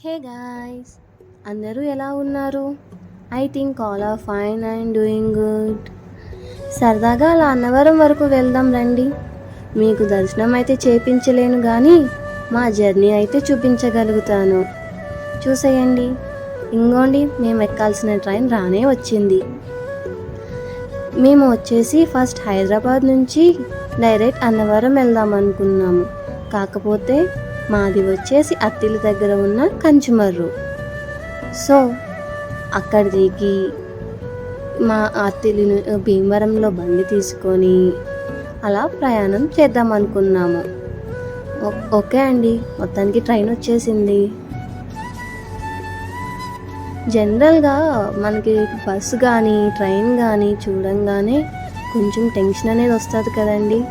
Hey guys, అందరూ ఎలా ఉన్నారు? I think all are fine and doing good. సరదాగా అలా అన్నవరం వరకు వెళ్దాం రండి. మీకు దర్శనం అయితే చేపించలేను కానీ మా జర్నీ అయితే చూపించగలుగుతాను. చూసేయండి, ఇంకోండి మేము ఎక్కాల్సిన ట్రైన్ రానే వచ్చింది. మేము వచ్చేసి ఫస్ట్ హైదరాబాద్ నుంచి డైరెక్ట్ అన్నవరం వెళ్దాం అనుకున్నాము. కాకపోతే మాది వచ్చేసి అత్తిలి దగ్గర ఉన్న కంచుమర్రు. సో అక్కడ దిగి మా అత్తిలి భీమవరంలో బండి తీసుకొని అలా ప్రయాణం చేద్దాం అనుకున్నాము. ఓకే అండి, మొత్తానికి ట్రైన్ వచ్చేసింది. జనరల్గా మనకి బస్సు కానీ ట్రైన్ కానీ చూడంగానే కొంచెం టెన్షన్ అనేది వస్తుంది కదండి,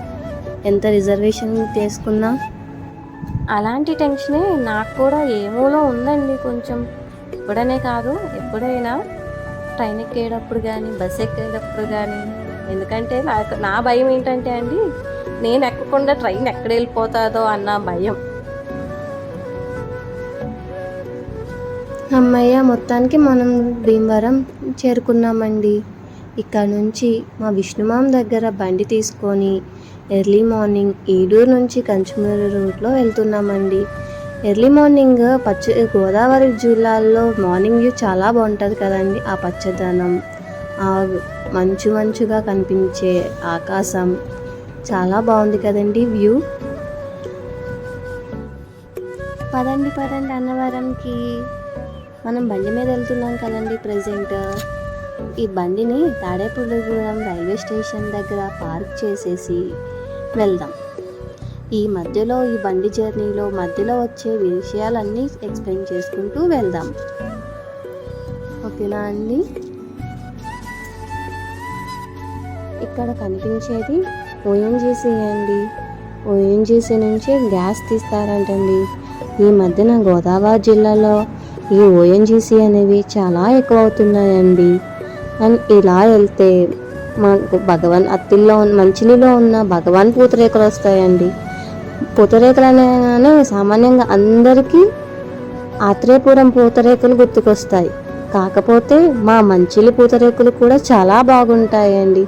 ఎంత రిజర్వేషన్ తీసుకున్నా. అలాంటి టెన్షనే నాకు కూడా ఏమోలో ఉందండి కొంచెం. ఇప్పుడనే కాదు, ఎప్పుడైనా ట్రైన్ ఎక్కేటప్పుడు కానీ బస్సు ఎక్కేటప్పుడు కానీ. ఎందుకంటే నా భయం ఏంటంటే అండి, నేను ఎక్కకుండా ట్రైన్ ఎక్కడ వెళ్ళిపోతుందో అన్న భయం. అమ్మయ్య, మొత్తానికి మనం భీమవరం చేరుకున్నామండి. ఇక్కడ నుంచి మా విష్ణుమాం దగ్గర బండి తీసుకొని ఎర్లీ మార్నింగ్ ఈడూరు నుంచి కంచుమూరు రూట్లో వెళ్తున్నామండి. ఎర్లీ మార్నింగ్ గోదావరి జిల్లాల్లో మార్నింగ్ వ్యూ చాలా బాగుంటుంది కదండి. ఆ పచ్చదనం, ఆ మంచుగా కనిపించే ఆకాశం చాలా బాగుంది కదండి వ్యూ. పదండి అన్నవరంకి. మనం బండి మీద వెళ్తున్నాం కదండి ప్రజెంట్. ఈ బండిని తాడేపల్లిగూడెం రైల్వే స్టేషన్ దగ్గర పార్క్ చేసేసి వెళ్దాం. ఈ మధ్యలో ఈ బండి జర్నీలో మధ్యలో వచ్చే విషయాలన్నీ ఎక్స్ప్లెయిన్ చేసుకుంటూ వెళ్దాం. ఓకేనా అండి? ఇక్కడ కనిపించేది ఓఎన్జీసీ అండి. ఓఎన్జీసీ నుంచి గ్యాస్ తీస్తారంటండి. ఈ మధ్యన గోదావరి జిల్లాలో ఈ ఓఎన్జీసీ అనేవి చాలా ఎక్కువ అవుతున్నాయండి. అండ్ ఇలా వెళ్తే మాకు అత్తిల్లో మంచినీలో ఉన్న భగవాన్ పూతరేకులు వస్తాయండి. పూతరేకులు అనగానే సామాన్యంగా అందరికీ ఆత్రేయపురం పూతరేకులు గుర్తుకొస్తాయి. కాకపోతే మా మంచిలి పూతరేకులు కూడా చాలా బాగుంటాయండి.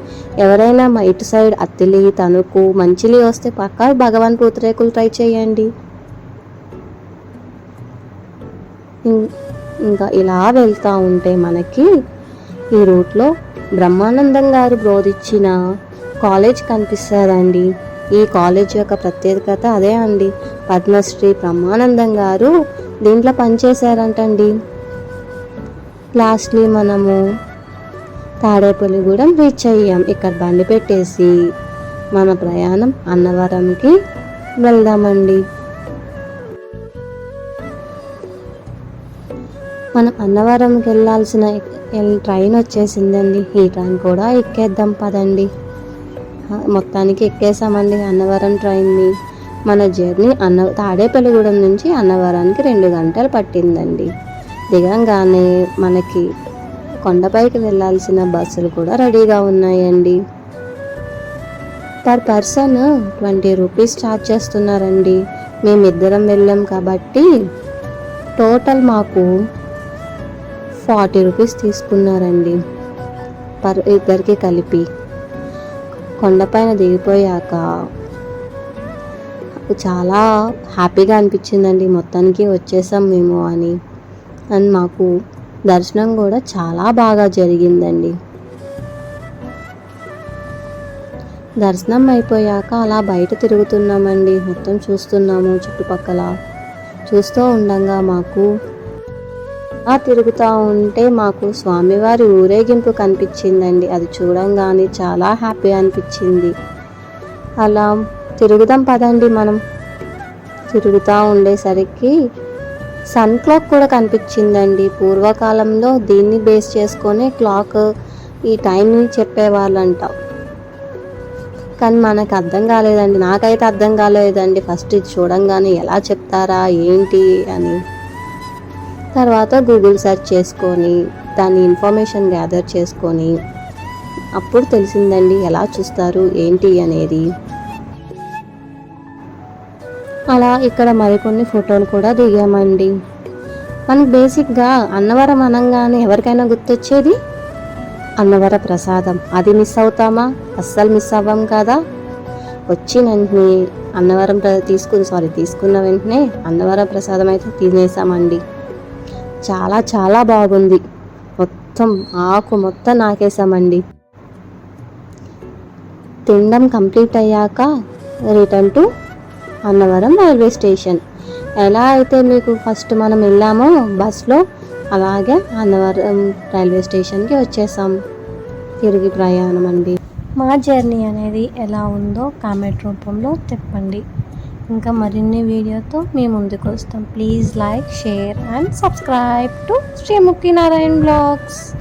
ఎవరైనా మా ఇటు సైడ్ అత్తిలి, తణుకు, మంచిలి వస్తే పక్కా భగవాన్ పూతరేకులు ట్రై చేయండి. ఇంకా ఇలా వెళ్తూ ఉంటే మనకి ఈ రూట్లో బ్రహ్మానందం గారు బోధించిన కాలేజ్ కనిపిస్తుందండి. ఈ కాలేజ్ యొక్క ప్రత్యేకత అదే అండి. పద్మశ్రీ బ్రహ్మానందం గారు దీంట్లో పనిచేశారంటండి. లాస్ట్లీ మనము తాడేపల్లిగూడెం రీచ్ అయ్యాం. ఇక్కడ బండి పెట్టేసి మన ప్రయాణం అన్నవరంకి వెళ్దామండి. మనం అన్నవరంకి వెళ్ళాల్సిన ట్రైన్ వచ్చేసిందండి. ఈ ట్రైన్ కూడా ఎక్కేద్దాం పదండి. మొత్తానికి ఎక్కేసామండి అన్నవరం ట్రైన్ని. మన జర్నీ తాడేపల్లిగూడెం నుంచి అన్నవరానికి 2 గంటలు పట్టిందండి. దిగంగానే మనకి కొండపైకి వెళ్ళాల్సిన బస్సులు కూడా రెడీగా ఉన్నాయండి. పర్ పర్సన్ 20 రూపీస్ ఛార్జ్ చేస్తున్నారండి. మేమిద్దరం వెళ్ళాం కాబట్టి టోటల్ మాకు 40 రూపీస్ తీసుకున్నారండి ఇద్దరికి కలిపి. కొండపైన దిగిపోయాక చాలా హ్యాపీగా అనిపించిందండి. మొత్తానికి వచ్చేసాం మేము అని. అండ్ మాకు దర్శనం కూడా చాలా బాగా జరిగిందండి. దర్శనం అయిపోయాక అలా బయట తిరుగుతున్నామండి. మొత్తం చూస్తున్నాము చుట్టుపక్కల. చూస్తూ ఉండగా మాకు తిరుగుతూ ఉంటే మాకు స్వామివారి ఊరేగింపు కనిపించిందండి. అది చూడంగానే చాలా హ్యాపీ అనిపించింది. అలా తిరుగుదాం పదండి. మనం తిరుగుతూ ఉండేసరికి సన్ క్లాక్ కూడా కనిపించిందండి. పూర్వకాలంలో దీన్ని బేస్ చేసుకొని క్లాక్ ఈ టైంని చెప్పేవాళ్ళంట. కానీ మనకు అర్థం కాలేదండి. నాకైతే అర్థం కాలేదండి ఫస్ట్ ఇది చూడంగానే, ఎలా చెప్తారా ఏంటి అని. తర్వాత గూగుల్ సెర్చ్ చేసుకొని దాని ఇన్ఫర్మేషన్ గ్యాదర్ చేసుకొని అప్పుడు తెలిసిందండి ఎలా చూస్తారు ఏంటి అనేది. అలా ఇక్కడ మరికొన్ని ఫోటోలు కూడా దిగామండి. మనకు బేసిక్గా అన్నవరం అనగానే ఎవరికైనా గుర్తొచ్చేది అన్నవర ప్రసాదం. అది మిస్ అవుతామా? అస్సలు మిస్ అవ్వం కదా. వచ్చిన వెంటనే తీసుకున్న వెంటనే అన్నవరం ప్రసాదం అయితే తినేసామండి. చాలా చాలా బాగుంది. మొత్తం ఆకు మొత్తం నాకేసామండి. తినడం కంప్లీట్ అయ్యాక return to Annavaram railway station. ఎలా అయితే మీకు ఫస్ట్ మనం వెళ్ళామో బస్లో, అలాగే అన్నవరం రైల్వే స్టేషన్కి వచ్చేసాం. తిరిగి ప్రయాణం అండి. మా జర్నీ అనేది ఎలా ఉందో కామెంట్ రూపంలో చెప్పండి. ఇంకా మరిన్ని వీడియోతో మీ ముందుకు వస్తాం. Please like, share and subscribe to Shri Muktinarayana blogs.